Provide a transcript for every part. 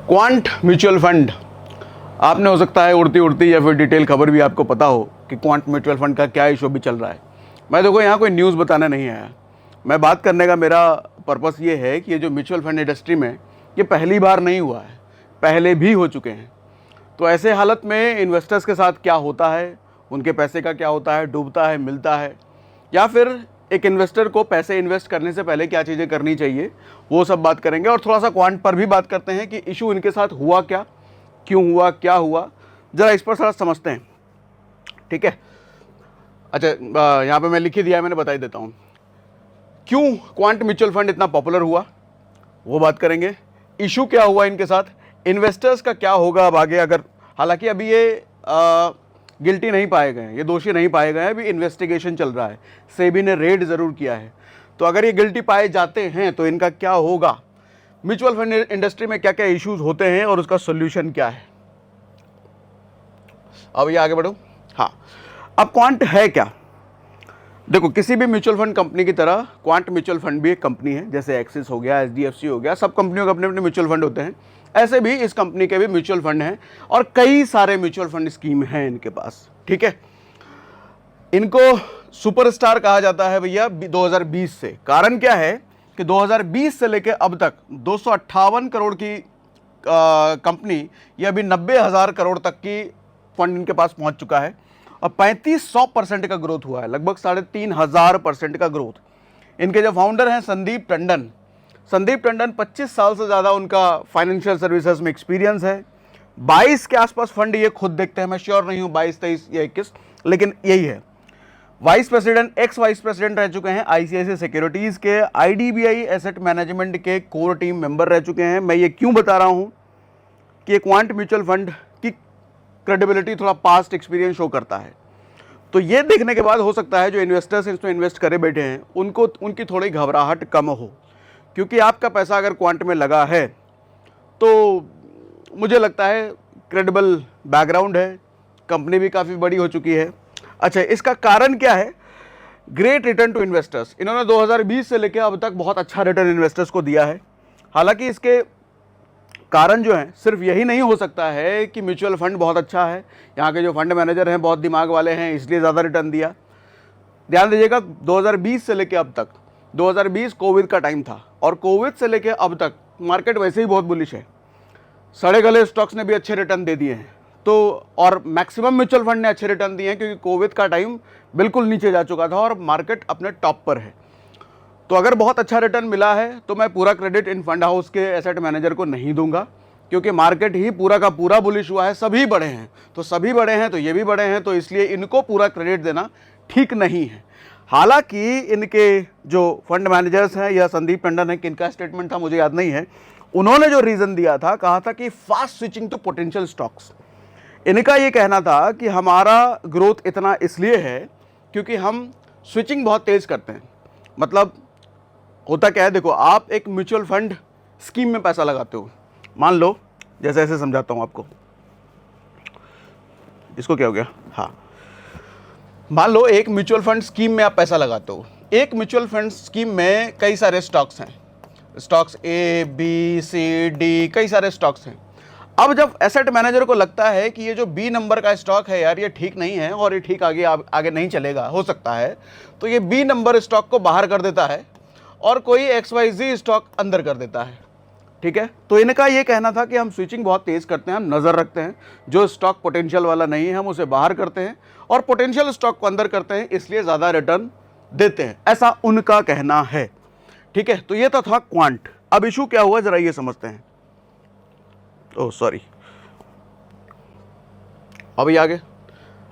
Quant mutual fund, आपने हो सकता है उड़ती उड़ती या फिर डिटेल खबर भी आपको पता हो कि क्वांट म्यूचुअल फंड का क्या इशू भी चल रहा है। मैं देखो यहाँ कोई न्यूज़ बताने नहीं आया, मैं बात करने का मेरा पर्पस ये है कि ये जो म्यूचुअल फंड इंडस्ट्री में ये पहली बार नहीं हुआ है, पहले भी हो चुके हैं। तो ऐसे हालत में इन्वेस्टर्स के साथ क्या होता है, उनके पैसे का क्या होता है, डूबता है, मिलता है, या फिर एक इन्वेस्टर को पैसे इन्वेस्ट करने से पहले क्या चीज़ें करनी चाहिए, वो सब बात करेंगे। और थोड़ा सा क्वांट पर भी बात करते हैं कि इशू इनके साथ हुआ क्या, क्यों हुआ, क्या हुआ, ज़रा इस पर थोड़ा समझते हैं। ठीक है, अच्छा यहाँ पे मैं लिख ही दिया है, मैंने बता ही देता हूँ क्यों क्वांट म्यूचुअल फंड इतना पॉपुलर हुआ, वो बात करेंगे। इशू क्या हुआ इनके साथ, इन्वेस्टर्स का क्या होगा अब आगे, अगर हालांकि अभी ये गिल्टी नहीं पाए गए हैं, ये दोषी नहीं पाए गए हैं, अभी इन्वेस्टिगेशन चल रहा है, सेबी ने रेड ज़रूर किया है। तो अगर ये गिल्टी पाए जाते हैं तो इनका क्या होगा, म्यूचुअल फंड इंडस्ट्री में क्या क्या इश्यूज होते हैं और उसका सोल्यूशन क्या है। अब ये आगे बढ़ो। हाँ, अब क्वांट है क्या, देखो किसी भी म्यूचुअल फंड कंपनी की तरह क्वांट म्यूचुअल फंड भी एक कंपनी है, जैसे एक्सिस हो गया, एचडीएफसी हो गया, सब कंपनियों के अपने अपने म्यूचुअल फंड होते हैं, ऐसे भी इस कंपनी के भी म्यूचुअल फंड हैं और कई सारे म्यूचुअल फंड स्कीम हैं इनके पास। ठीक है, इनको सुपरस्टार कहा जाता है भैया 2020 से। कारण क्या है कि 2020 से लेकर अब तक 258 करोड़ की कंपनी, ये अभी 90,000 करोड़ तक की फंड इनके पास पहुंच चुका है और 3500% का ग्रोथ हुआ है, लगभग 3,500% का ग्रोथ। इनके जो फाउंडर हैं संदीप टंडन, 25 साल से ज़्यादा उनका फाइनेंशियल सर्विसेज में एक्सपीरियंस है। 22 के आसपास फंड ये खुद देखते हैं, मैं श्योर नहीं हूँ 22, 23 या 21, लेकिन यही है। Vice president, x vice president रह चुके हैं आईसीआईसीआई सिक्योरिटीज़ के, आईडीबीआई एसेट मैनेजमेंट के कोर टीम मेंबर रह चुके हैं। मैं ये क्यों बता रहा हूँ कि ये क्वांट म्यूचुअल फंड की क्रेडिबिलिटी थोड़ा पास्ट एक्सपीरियंस शो करता है। तो ये देखने के बाद हो सकता है जो इन्वेस्टर्स इसमें इन्वेस्ट करे बैठे हैं उनको उनकी थोड़ी घबराहट कम हो, क्योंकि आपका पैसा अगर क्वांट में लगा है तो मुझे लगता है क्रेडिबल बैकग्राउंड है, कंपनी भी काफ़ी बड़ी हो चुकी है। अच्छा, इसका कारण क्या है, ग्रेट रिटर्न टू इन्वेस्टर्स। इन्होंने 2020 से लेकर अब तक बहुत अच्छा रिटर्न इन्वेस्टर्स को दिया है। हालांकि इसके कारण जो है सिर्फ यही नहीं हो सकता है कि म्यूचुअल फंड बहुत अच्छा है, यहाँ के जो फंड मैनेजर हैं बहुत दिमाग वाले हैं इसलिए ज़्यादा रिटर्न दिया। ध्यान दीजिएगा 2020 से लेकर अब तक, 2020 कोविड का टाइम था और कोविड से लेकर अब तक मार्केट वैसे ही बहुत बुलिश है, सड़े गले स्टॉक्स ने भी अच्छे रिटर्न दे दिए हैं। तो और मैक्सिमम म्यूचुअल फंड ने अच्छे रिटर्न दिए हैं क्योंकि कोविड का टाइम बिल्कुल नीचे जा चुका था और मार्केट अपने टॉप पर है। तो अगर बहुत अच्छा रिटर्न मिला है तो मैं पूरा क्रेडिट इन फंड हाउस के एसेट मैनेजर को नहीं दूंगा, क्योंकि मार्केट ही पूरा का पूरा बुलिश हुआ है, सभी बड़े हैं, तो सभी बड़े हैं तो ये भी बड़े हैं, तो इसलिए इनको पूरा क्रेडिट देना ठीक नहीं है। हालांकि इनके जो फंड मैनेजर्स हैं या संदीप टंडन है, किनका स्टेटमेंट था मुझे याद नहीं है, उन्होंने जो रीज़न दिया था, कहा था कि fast switching to potential stocks. इनका ये कहना था कि हमारा ग्रोथ इतना इसलिए है क्योंकि हम स्विचिंग बहुत तेज़ करते हैं। मतलब होता क्या है, देखो आप एक म्यूचुअल फंड स्कीम में पैसा लगाते हो, मान लो जैसे ऐसे समझाता हूँ आपको, इसको क्या हो गया, हाँ, मान लो एक म्यूचुअल फंड स्कीम में आप पैसा लगाते हो। एक म्यूचुअल फंड स्कीम में कई सारे स्टॉक्स हैं, stocks A B C D, कई सारे स्टॉक्स हैं। अब जब एसेट मैनेजर को लगता है कि ये जो बी नंबर का स्टॉक है यार ये ठीक नहीं है और ये ठीक आगे नहीं चलेगा, हो सकता है, तो ये बी नंबर स्टॉक को बाहर कर देता है और कोई XYZ स्टॉक अंदर कर देता है। ठीक है, तो इनका ये कहना था कि हम स्विचिंग बहुत तेज़ करते हैं, हम नज़र रखते हैं, जो स्टॉक पोटेंशियल वाला नहीं है हम उसे बाहर करते हैं और पोटेंशियल स्टॉक को अंदर करते हैं, इसलिए ज़्यादा रिटर्न देते हैं, ऐसा उनका कहना है। ठीक है, तो ये तो था क्वांट। अब इशू क्या हुआ ज़रा ये समझते हैं। ओह सॉरी, अभी आगे।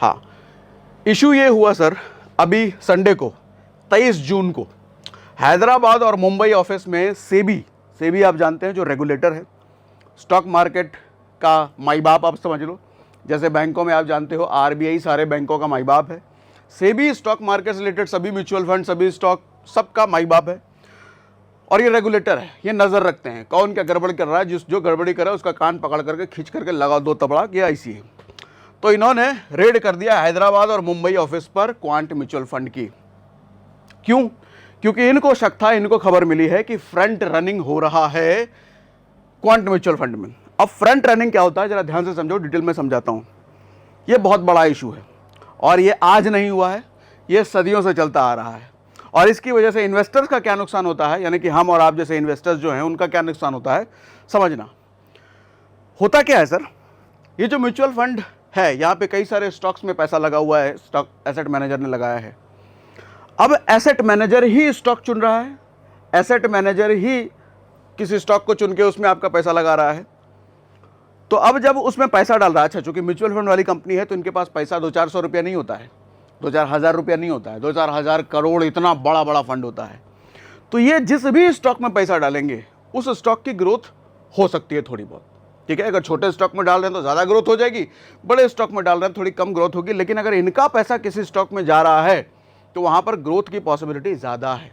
हाँ, इशू ये हुआ सर, अभी संडे को 23 जून को हैदराबाद और मुंबई ऑफिस में सेबी आप जानते हैं जो रेगुलेटर है, स्टॉक मार्केट का माई बाप आप समझ लो, जैसे बैंकों में आप जानते हो आरबीआई सारे बैंकों का माई बाप है, सेबी स्टॉक मार्केट से रिलेटेड सभी म्यूचुअल फंड, सभी स्टॉक, सबका माई बाप है और ये रेगुलेटर है, ये नज़र रखते हैं कौन क्या गड़बड़ कर रहा है, जो गड़बड़ी कर रहा है उसका कान पकड़ करके खींच करके लगा दो तबड़ा कि ऐसी है। तो इन्होंने रेड कर दिया हैदराबाद और मुंबई ऑफिस पर क्वांट म्यूचुअल फंड की। क्यों? क्योंकि इनको शक था, इनको खबर मिली है कि फ्रंट रनिंग हो रहा है क्वांट म्यूचुअल फंड में। अब फ्रंट रनिंग क्या होता है, जरा ध्यान से समझो, डिटेल में समझाता हूं। ये बहुत बड़ा इशू है और ये आज नहीं हुआ है, ये सदियों से चलता आ रहा है। और इसकी वजह से इन्वेस्टर्स का क्या नुकसान होता है, यानी कि हम और आप जैसे इन्वेस्टर्स जो हैं उनका क्या नुकसान होता है, समझना। होता क्या है सर, ये जो म्यूचुअल फंड है, यहाँ पे कई सारे स्टॉक्स में पैसा लगा हुआ है, स्टॉक एसेट मैनेजर ने लगाया है। अब एसेट मैनेजर ही स्टॉक चुन रहा है, एसेट मैनेजर ही किसी स्टॉक को चुन के उसमें आपका पैसा लगा रहा है। तो अब जब उसमें पैसा डाल रहा है, अच्छा चूंकि म्यूचुअल फंड वाली कंपनी है तो इनके पास पैसा 200-400 रुपया नहीं होता है, 2-4 हज़ार रुपया नहीं होता है, 2-4 हज़ार करोड़, इतना बड़ा बड़ा फंड होता है। तो ये जिस भी स्टॉक में पैसा डालेंगे उस स्टॉक की ग्रोथ हो सकती है थोड़ी बहुत, ठीक है। अगर छोटे स्टॉक में डाल रहे हैं तो ज़्यादा ग्रोथ हो जाएगी, बड़े स्टॉक में डाल रहे हैं थोड़ी कम ग्रोथ होगी। लेकिन अगर इनका पैसा किसी स्टॉक में जा रहा है तो वहाँ पर ग्रोथ की पॉसिबिलिटी ज़्यादा है,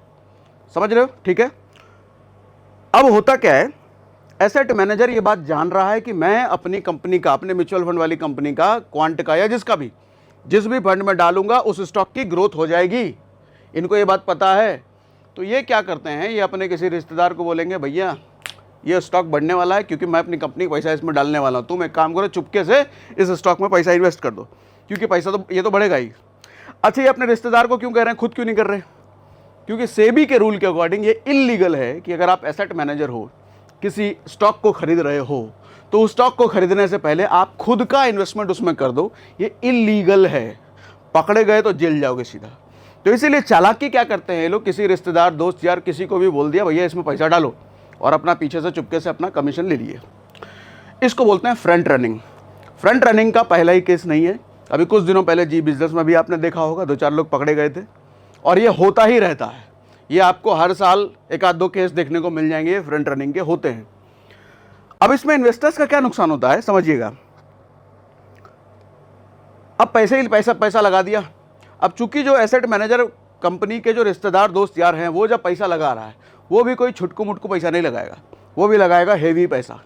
समझ रहे हो, ठीक है। अब होता क्या है, एसेट मैनेजर ये बात जान रहा है कि मैं अपनी कंपनी का, अपने म्यूचुअल फंड वाली कंपनी का, क्वांट का या जिसका भी, जिस भी फंड में डालूंगा उस स्टॉक की ग्रोथ हो जाएगी। इनको ये बात पता है। तो ये क्या करते हैं, ये अपने किसी रिश्तेदार को बोलेंगे, भैया ये स्टॉक बढ़ने वाला है क्योंकि मैं अपनी कंपनी का पैसा इसमें डालने वाला हूँ, तुम एक काम करो, चुपके से इस स्टॉक में पैसा इन्वेस्ट कर दो क्योंकि पैसा तो ये तो बढ़ेगा ही। अच्छा, ये अपने रिश्तेदार को क्यों कह रहे हैं, खुद क्यों नहीं कर रहे? क्योंकि सेबी के रूल के अकॉर्डिंग ये इल्लीगल है कि अगर आप एसेट मैनेजर हो, किसी स्टॉक को खरीद रहे हो, तो उस स्टॉक को खरीदने से पहले आप खुद का इन्वेस्टमेंट उसमें कर दो, ये इल्लीगल है, पकड़े गए तो जेल जाओगे सीधा। तो इसीलिए चालाकी क्या करते हैं ये लोग, किसी रिश्तेदार, दोस्त यार, किसी को भी बोल दिया भैया इसमें पैसा डालो और अपना पीछे से चुपके से अपना कमीशन ले लिए। इसको बोलते हैं फ्रंट रनिंग। फ्रंट रनिंग का पहला ही केस नहीं है, अभी कुछ दिनों पहले जी बिजनेस में भी आपने देखा होगा, 2-4 लोग पकड़े गए थे और ये होता ही रहता है। ये आपको हर साल 1-2 केस देखने को मिल जाएंगे, फ्रंट रनिंग के होते हैं। अब इसमें इन्वेस्टर्स का क्या नुकसान होता है समझिएगा। अब पैसे ही पैसा लगा दिया। अब चूंकि जो एसेट मैनेजर कंपनी के जो रिश्तेदार, दोस्त यार हैं, वो जब पैसा लगा रहा है वो भी कोई छुटकू मुटकू पैसा नहीं लगाएगा, वो भी लगाएगा हेवी पैसा।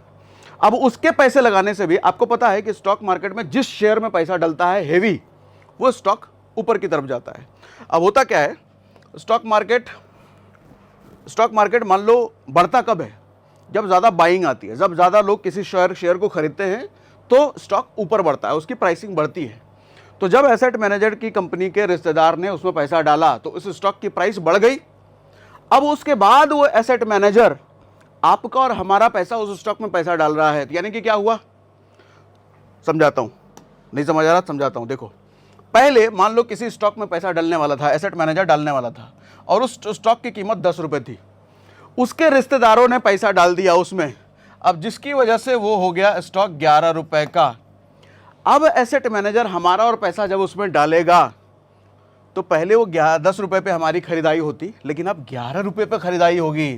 अब उसके पैसे लगाने से भी आपको पता है कि स्टॉक मार्केट में जिस शेयर में पैसा डलता है हेवी, वो स्टॉक ऊपर की तरफ जाता है। अब होता क्या है, स्टॉक मार्केट मान लो बढ़ता कब है, जब ज़्यादा बाइंग आती है, जब ज़्यादा लोग किसी शेयर को खरीदते हैं तो स्टॉक ऊपर बढ़ता है, उसकी प्राइसिंग बढ़ती है। तो जब एसेट मैनेजर की कंपनी के रिश्तेदार ने उसमें पैसा डाला तो उस स्टॉक की प्राइस बढ़ गई। अब उसके बाद वो एसेट मैनेजर आपका और हमारा पैसा उस स्टॉक में पैसा डाल रहा है, यानी कि क्या हुआ, समझाता हूं, नहीं समझ आ रहा, समझाता हूं। देखो, पहले मान लो किसी स्टॉक में पैसा डालने वाला था, एसेट मैनेजर डालने वाला था और उस स्टॉक की कीमत 10 रुपए थी, उसके रिश्तेदारों ने पैसा डाल दिया उसमें, अब जिसकी वजह से वो हो गया स्टॉक 11 रुपए का। अब एसेट मैनेजर हमारा और पैसा जब उसमें डालेगा तो पहले वो 10 रुपए पे हमारी खरीदाई होती, लेकिन अब 11 रुपए पे खरीदाई होगी।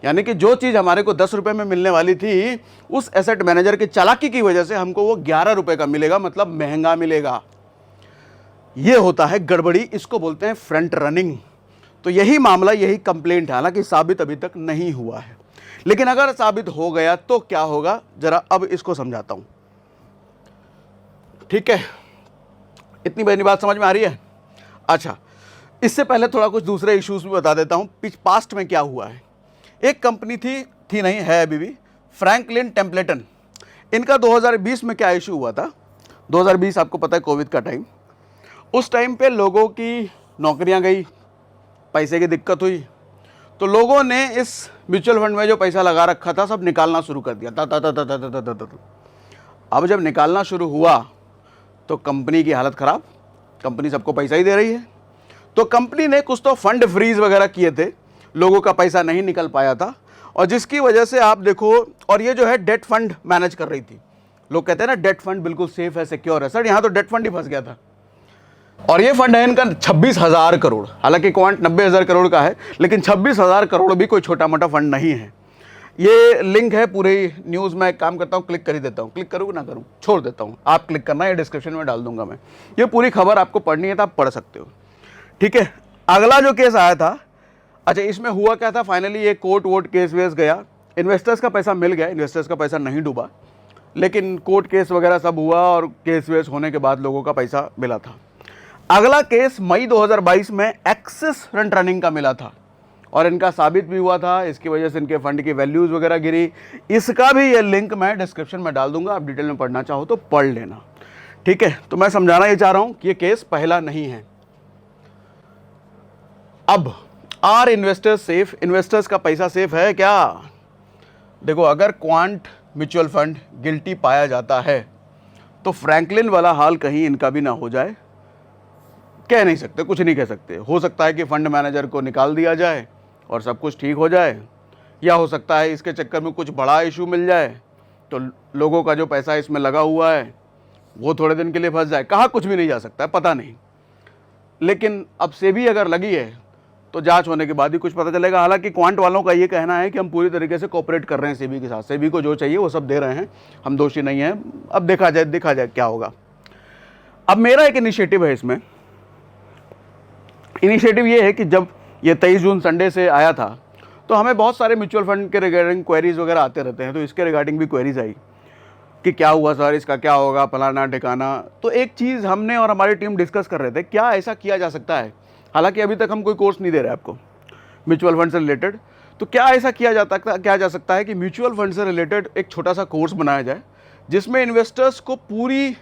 यानी कि जो चीज़ हमारे को 10 रुपए में मिलने वाली थी, उस एसेट मैनेजर की चालाकी की वजह से हमको वो 11 रुपए का मिलेगा, मतलब महंगा मिलेगा। ये होता है गड़बड़ी, इसको बोलते हैं फ्रंट रनिंग। तो यही मामला, यही कंप्लेंट है, हालांकि साबित अभी तक नहीं हुआ है, लेकिन अगर साबित हो गया तो क्या होगा, जरा अब इसको समझाता हूं, ठीक है। इतनी बड़ी बात समझ में आ रही है। अच्छा, इससे पहले थोड़ा कुछ दूसरे इश्यूज भी बता देता हूं, पास्ट में क्या हुआ है। एक कंपनी थी नहीं है अभी भी, फ्रैंकलिन टेम्पलेटन। इनका 2020 में क्या इशू हुआ था, 2020 आपको पता है कोविड का टाइम, उस टाइम पे लोगों की नौकरियां गई, पैसे की दिक्कत हुई, तो लोगों ने इस म्यूचुअल फंड में जो पैसा लगा रखा था सब निकालना शुरू कर दिया था। अब जब निकालना शुरू हुआ तो कंपनी की हालत ख़राब, कंपनी सबको पैसा ही दे रही है, तो कंपनी ने कुछ तो फंड फ्रीज वगैरह किए थे, लोगों का पैसा नहीं निकल पाया था, और जिसकी वजह से आप देखो, और ये जो है डेट फंड मैनेज कर रही थी। लोग कहते हैं ना डेट फंड बिल्कुल सेफ है, सिक्योर है, सर यहाँ तो डेट फंड ही फंस गया था। और ये फंड है इनका 26,000 करोड़, हालांकि क्वांट 90,000 करोड़ का है, लेकिन 26,000 करोड़ भी कोई छोटा मोटा फंड नहीं है। ये लिंक है पूरी न्यूज़ में, एक काम करता हूँ क्लिक कर ही देता हूँ, क्लिक करूँ ना करूँ छोड़ देता हूँ, आप क्लिक करना, ये डिस्क्रिप्शन में डाल दूंगा मैं। ये पूरी खबर आपको पढ़नी है तो आप पढ़ सकते हो, ठीक है। अगला जो केस आया था, अच्छा इसमें हुआ क्या था, फाइनली ये कोर्ट वोट केस वेस गया, इन्वेस्टर्स का पैसा मिल गया, इन्वेस्टर्स का पैसा नहीं डूबा, लेकिन कोर्ट केस वगैरह सब हुआ और केस वेस होने के बाद लोगों का पैसा मिला था। अगला केस मई 2022 में एक्सिस फ्रंट रनिंग का मिला था, और इनका साबित भी हुआ था, इसकी वजह से इनके फंड की वैल्यूज़ वगैरह गिरी। इसका भी ये लिंक मैं डिस्क्रिप्शन में डाल दूंगा, आप डिटेल में पढ़ना चाहो तो पढ़ लेना, ठीक है। तो मैं समझाना ये चाह रहा हूं कि ये केस पहला नहीं है। अब आर इन्वेस्टर्स सेफ, इन्वेस्टर्स का पैसा सेफ है क्या? देखो, अगर क्वांट म्यूचुअल फंड गिल्टी पाया जाता है तो फ्रैंकलिन वाला हाल कहीं इनका भी ना हो जाए। कह नहीं सकते, कुछ नहीं कह सकते। हो सकता है कि फंड मैनेजर को निकाल दिया जाए और सब कुछ ठीक हो जाए, या हो सकता है इसके चक्कर में कुछ बड़ा इशू मिल जाए तो लोगों का जो पैसा इसमें लगा हुआ है वो थोड़े दिन के लिए फंस जाए। कहा कुछ भी नहीं जा सकता है, पता नहीं। लेकिन अब सेबी अगर लगी है तो जांच होने के बाद ही कुछ पता चलेगा। हालांकि क्वांट वालों का ये कहना है कि हम पूरी तरीके से कोऑपरेट कर रहे हैं सेबी के साथ, सेबी को जो चाहिए वो सब दे रहे हैं, हम दोषी नहीं हैं। अब देखा जाए क्या होगा। अब मेरा एक इनिशिएटिव है इसमें। इनिशिएटिव ये है कि जब ये 23 जून संडे से आया था तो हमें बहुत सारे म्यूचुअल फंड के रिगार्डिंग क्वेरीज वगैरह आते रहते हैं, तो इसके रिगार्डिंग भी क्वेरीज आई कि क्या हुआ सर, इसका क्या होगा, फलाना ठिकाना। तो एक चीज़ हमने और हमारी टीम डिस्कस कर रहे थे, क्या ऐसा किया जा सकता है। हालांकि अभी तक हम कोई कोर्स नहीं दे रहे आपको म्यूचुअल फंड से रिलेटेड, तो क्या ऐसा किया जा सकता है कि म्यूचुअल फंड से रिलेटेड एक छोटा सा कोर्स बनाया जाए जिसमें इन्वेस्टर्स को पूरी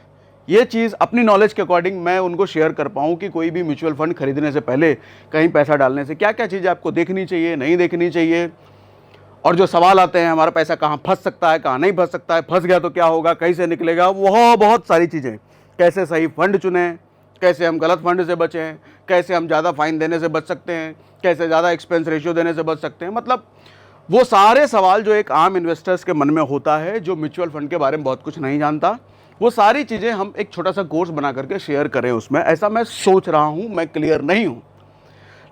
ये चीज़ अपनी नॉलेज के अकॉर्डिंग मैं उनको शेयर कर पाऊँ कि कोई भी म्यूचुअल फंड खरीदने से पहले, कहीं पैसा डालने से क्या क्या चीज़ें आपको देखनी चाहिए, नहीं देखनी चाहिए, और जो सवाल आते हैं हमारा पैसा कहाँ फंस सकता है, कहाँ नहीं फंस सकता है, फंस गया तो क्या होगा, कैसे निकलेगा, वह बहुत सारी चीज़ें, कैसे सही फंड चुनें, कैसे हम गलत फंड से बचें, कैसे हम ज़्यादा फाइन देने से बच सकते हैं, कैसे ज़्यादा एक्सपेंस रेशियो देने से बच सकते हैं। मतलब वो सारे सवाल जो एक आम इन्वेस्टर्स के मन में होता है, जो म्यूचुअल फंड के बारे में बहुत कुछ नहीं जानता, वो सारी चीज़ें हम एक छोटा सा कोर्स बना करके शेयर करें उसमें। ऐसा मैं सोच रहा हूँ, मैं क्लियर नहीं हूँ,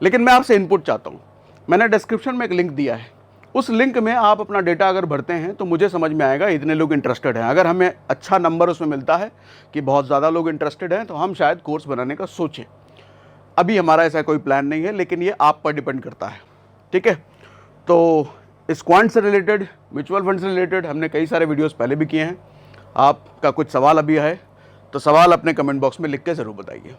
लेकिन मैं आपसे इनपुट चाहता हूँ। मैंने डिस्क्रिप्शन में एक लिंक दिया है, उस लिंक में आप अपना डेटा अगर भरते हैं तो मुझे समझ में आएगा इतने लोग इंटरेस्टेड हैं। अगर हमें अच्छा नंबर उसमें मिलता है कि बहुत ज़्यादा लोग इंटरेस्टेड हैं तो हम शायद कोर्स बनाने का सोचें। अभी हमारा ऐसा कोई प्लान नहीं है, लेकिन ये आप पर डिपेंड करता है, ठीक है। तो इस क्वांट से रिलेटेड, म्यूचुअल फंड से रिलेटेड हमने कई सारे वीडियोस पहले भी किए हैं। आपका कुछ सवाल अभी है तो सवाल अपने कमेंट बॉक्स में लिख के ज़रूर बताइए।